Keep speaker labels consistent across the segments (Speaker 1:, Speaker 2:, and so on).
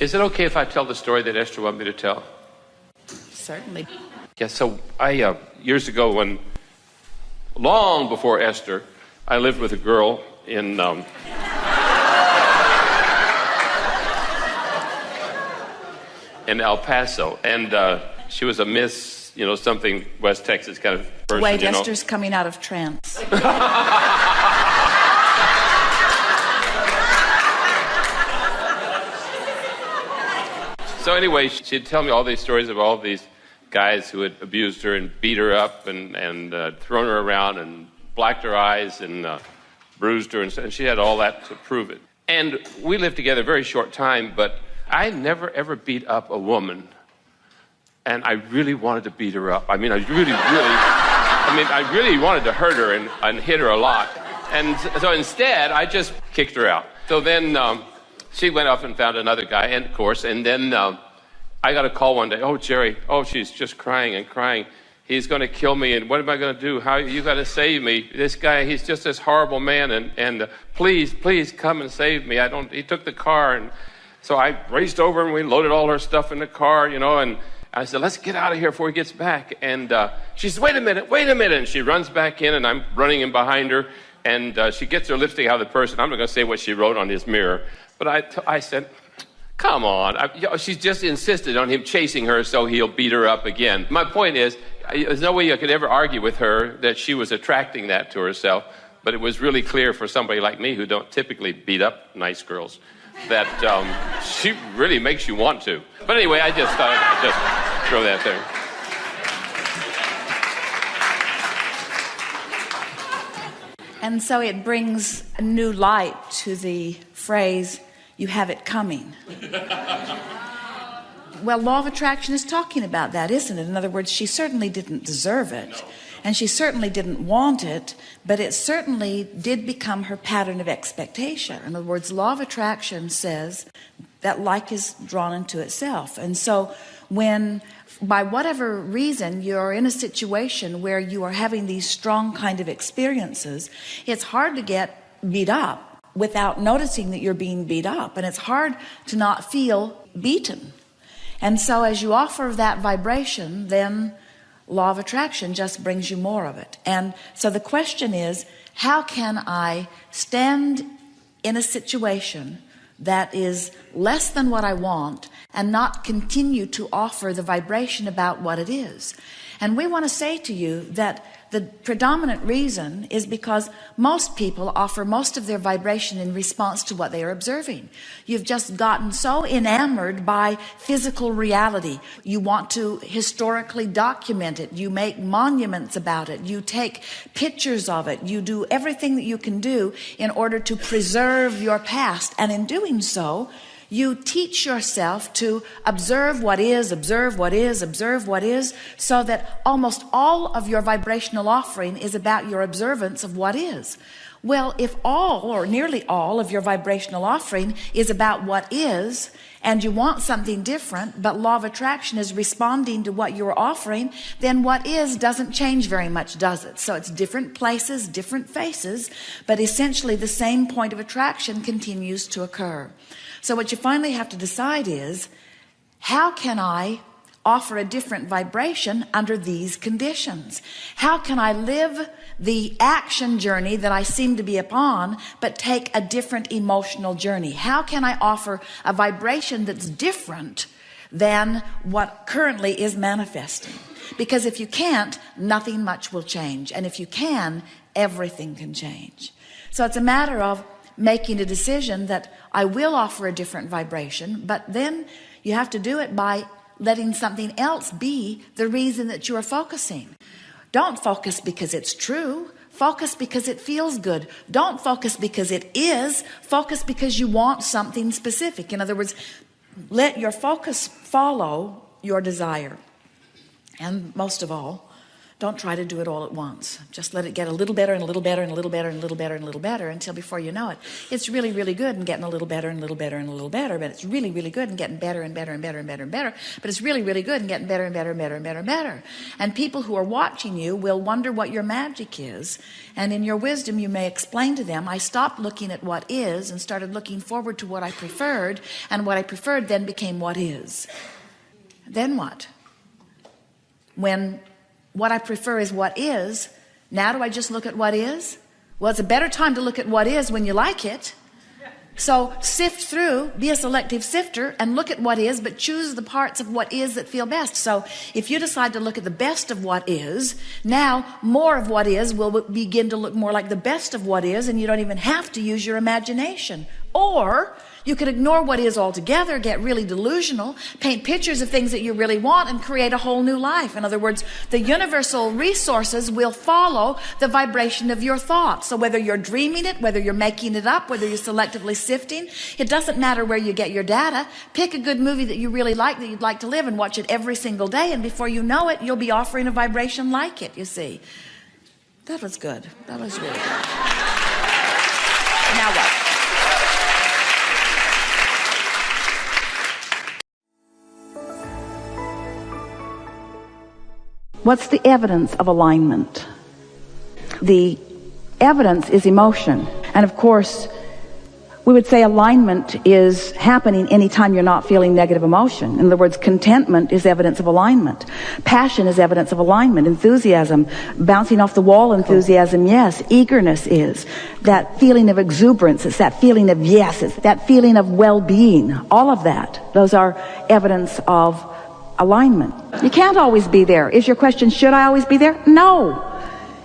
Speaker 1: Is it okay if I tell the story that Esther wanted me to tell?
Speaker 2: Certainly.
Speaker 1: Yeah, so I, years ago when, long before Esther, I lived with a girl in, in El Paso, and she was a Miss, something West Texas kind of person.
Speaker 2: Wait, Esther's coming out of trance.
Speaker 1: So anyway, she'd tell me all these stories of all these guys who had abused her and beat her up and thrown her around and blacked her eyes and bruised her, and she had all that to prove it. And we lived together a very short time, but I never ever beat up a woman, and I really wanted to beat her up. I mean, I really wanted to hurt her and hit her a lot. And so instead, I just kicked her out. So then she went off and found another guy, and of course, and then I got a call one day. Oh, Jerry, she's just crying and crying. He's going to kill me, and what am I going to do? How you got to save me? This guy, he's just this horrible man, and please come and save me. He took the car, and so I raced over and we loaded all her stuff in the car, and I said, let's get out of here before he gets back. And she says, wait a minute, and she runs back in, and I'm running in behind her, and she gets her lipstick out of the purse, and I'm not going to say what she wrote on his mirror, but I said, come on. She's just insisted on him chasing her so he'll beat her up again. My point is, there's no way I could ever argue with her that she was attracting that to herself, but it was really clear for somebody like me who don't typically beat up nice girls that she really makes you want to. But anyway, I just thought I'd just throw that there.
Speaker 2: And so it brings a new light to the phrase, you have it coming. Well, law of attraction is talking about that, isn't it? In other words, she certainly didn't deserve it, and she certainly didn't want it, but it certainly did become her pattern of expectation. In other words, law of attraction says that like is drawn into itself. And so when, by whatever reason, you're in a situation where you are having these strong kind of experiences, it's hard to get beat up without noticing that you're being beat up, and it's hard to not feel beaten. And so as you offer that vibration, then law of attraction just brings you more of it. And so the question is, how can I stand in a situation that is less than what I want and not continue to offer the vibration about what it is? And we want to say to you that the predominant reason is because most people offer most of their vibration in response to what they are observing. You've just gotten so enamored by physical reality. You want to historically document it. You make monuments about it. You take pictures of it. You do everything that you can do in order to preserve your past. And in doing so, you teach yourself to observe what is, so that almost all of your vibrational offering is about your observance of what is. Well, if all or nearly all of your vibrational offering is about what is, and you want something different, but law of attraction is responding to what you're offering, then what is doesn't change very much, does it? So it's different places, different faces, but essentially the same point of attraction continues to occur. So what you finally have to decide is, how can I offer a different vibration under these conditions? How can I live the action journey that I seem to be upon, but take a different emotional journey? How can I offer a vibration that's different than what currently is manifesting? Because if you can't, nothing much will change. And if you can, everything can change. So it's a matter of making a decision that I will offer a different vibration, but then you have to do it by letting something else be the reason that you are focusing. Don't focus because it's true. Focus because it feels good. Don't focus because it is. Focus because you want something specific. In other words, let your focus follow your desire. And most of all, Don't try to do it all at once. Just let it get a little better and a little better and a little better and a little better and a little better until before you know it, it's really, really good and getting a little better and a little better and a little better, but it's really, really good and getting better and better and better and better and better, but it's really, really good and getting better and better and better and better and better. And people who are watching you will wonder what your magic is, and in your wisdom you may explain to them, I stopped looking at what is and started looking forward to what I preferred, and what I preferred then became what is. Then what? When what I prefer is what is, now do I just look at what is? Well, it's a better time to look at what is when you like it. So sift through, be a selective sifter, and look at what is, but choose the parts of what is that feel best. So if you decide to look at the best of what is, now more of what is will begin to look more like the best of what is, and you don't even have to use your imagination. Or you could ignore what is altogether, get really delusional, paint pictures of things that you really want, and create a whole new life. In other words, the universal resources will follow the vibration of your thoughts. So whether you're dreaming it, whether you're making it up, whether you're selectively sifting, it doesn't matter where you get your data. Pick a good movie that you really like, that you'd like to live, and watch it every single day, and before you know it, you'll be offering a vibration like it, you see. That was good. That was really good. Now what? What's the evidence of alignment? The evidence is emotion. And of course, we would say alignment is happening anytime you're not feeling negative emotion. In other words, contentment is evidence of alignment. Passion is evidence of alignment. Enthusiasm, bouncing off the wall enthusiasm, yes. Eagerness is that feeling of exuberance. It's that feeling of yes. It's that feeling of well-being. All of that. Those are evidence of alignment. You can't always be there. Is your question, should I always be there? No.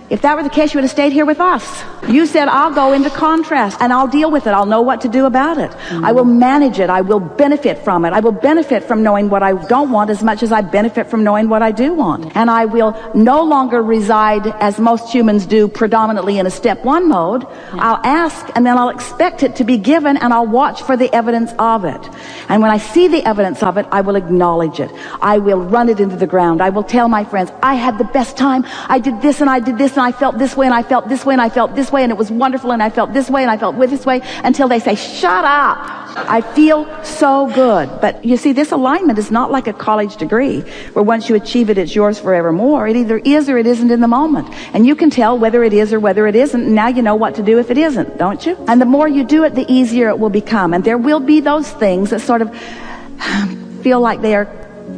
Speaker 2: If that were the case, you would have stayed here with us. You said, I'll go into contrast and I'll deal with it. I'll know what to do about it. I will manage it. I will benefit from it. I will benefit from knowing what I don't want as much as I benefit from knowing what I do want. And I will no longer reside, as most humans do, predominantly in a step one mode. I'll ask and then I'll expect it to be given, and I'll watch for the evidence of it. And when I see the evidence of it, I will acknowledge it. I will run it into the ground. I will tell my friends, I had the best time. I did this and I did this and I felt this way and I felt this way and I felt this way and it was wonderful and I felt this way and I felt this way, until they say, shut up. I feel so good. But you see, this alignment is not like a college degree where once you achieve it, it's yours forevermore. It either is or it isn't in the moment. And you can tell whether it is or whether it isn't. And now you know what to do if it isn't, don't you? And the more you do it, the easier it will become. And there will be those things that sort of feel like they are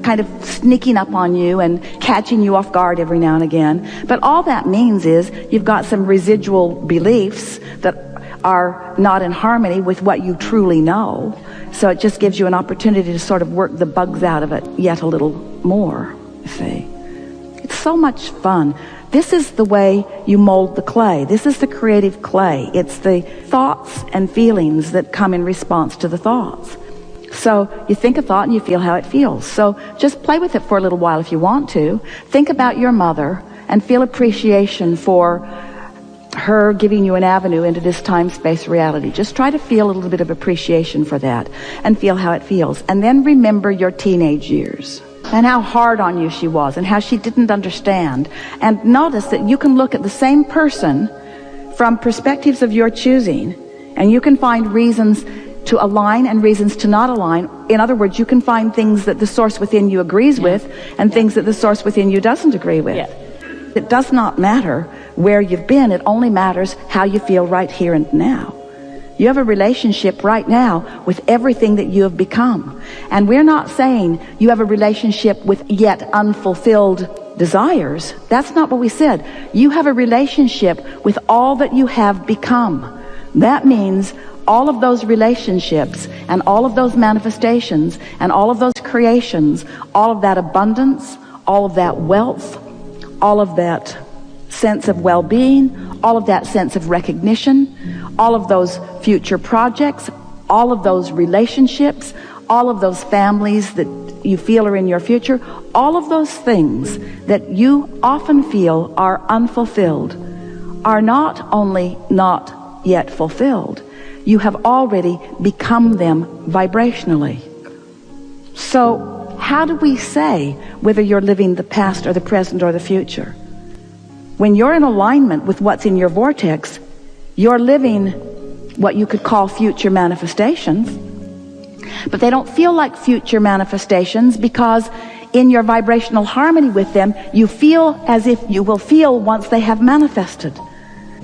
Speaker 2: kind of sneaking up on you and catching you off guard every now and again. But all that means is you've got some residual beliefs that are not in harmony with what you truly know. So it just gives you an opportunity to sort of work the bugs out of it yet a little more, you see. It's so much fun. This is the way you mold the clay. This is the creative clay. It's the thoughts and feelings that come in response to the thoughts. So you think a thought and you feel how it feels. So just play with it for a little while if you want to. Think about your mother and feel appreciation for her giving you an avenue into this time-space reality. Just try to feel a little bit of appreciation for that and feel how it feels. And then remember your teenage years and how hard on you she was and how she didn't understand. And notice that you can look at the same person from perspectives of your choosing, and you can find reasons to align and reasons to not align. In other words, you can find things that the source within you agrees with and things that the source within you doesn't agree with. It does not matter where you've been. It only matters how you feel right here and now. You have a relationship right now with everything that you have become. And we're not saying you have a relationship with yet unfulfilled desires. That's not what we said. You have a relationship with all that you have become. That means all of those relationships and all of those manifestations and all of those creations, all of that abundance, all of that wealth, all of that sense of well-being, all of that sense of recognition, all of those future projects, all of those relationships, all of those families that you feel are in your future, all of those things that you often feel are unfulfilled are not only not yet fulfilled, you have already become them vibrationally. So how do we say whether you're living the past or the present or the future? When you're in alignment with what's in your vortex, you're living what you could call future manifestations, but they don't feel like future manifestations because in your vibrational harmony with them, you feel as if you will feel once they have manifested.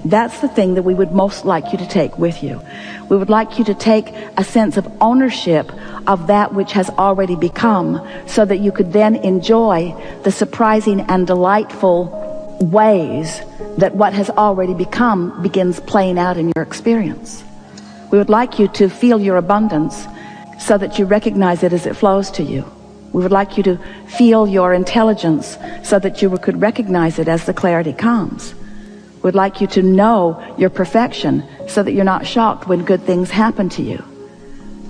Speaker 2: That's the thing that we would most like you to take with you. We would like you to take a sense of ownership of that which has already become, so that you could then enjoy the surprising and delightful ways that what has already become begins playing out in your experience. We would like you to feel your abundance so that you recognize it as it flows to you. We would like you to feel your intelligence so that you could recognize it as the clarity comes. We'd like you to know your perfection so that you're not shocked when good things happen to you.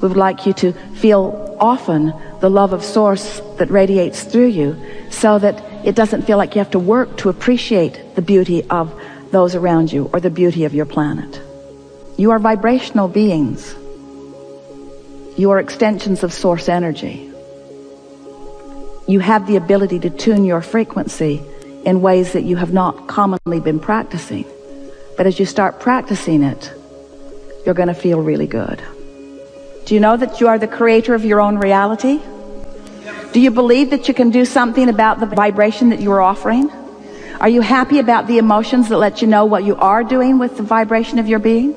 Speaker 2: We would like you to feel often the love of Source that radiates through you, so that it doesn't feel like you have to work to appreciate the beauty of those around you or the beauty of your planet. You are vibrational beings. You are extensions of Source energy. You have the ability to tune your frequency in ways that you have not commonly been practicing. But as you start practicing it, you're going to feel really good. Do you know that you are the creator of your own reality? Do you believe that you can do something about the vibration that you are offering? Are you happy about the emotions that let you know what you are doing with the vibration of your being?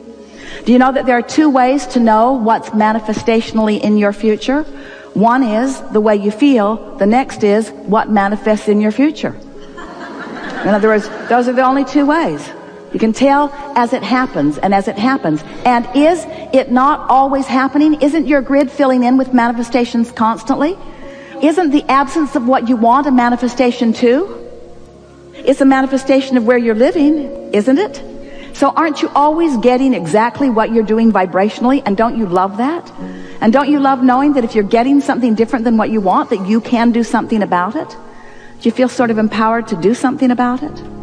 Speaker 2: Do you know that there are two ways to know what's manifestationally in your future? One is the way you feel. The next is what manifests in your future. In other words, those are the only two ways. You can tell as it happens and as it happens. And is it not always happening? Isn't your grid filling in with manifestations constantly? Isn't the absence of what you want a manifestation too? It's a manifestation of where you're living, isn't it? So aren't you always getting exactly what you're doing vibrationally? And don't you love that? And don't you love knowing that if you're getting something different than what you want, that you can do something about it? Do you feel sort of empowered to do something about it?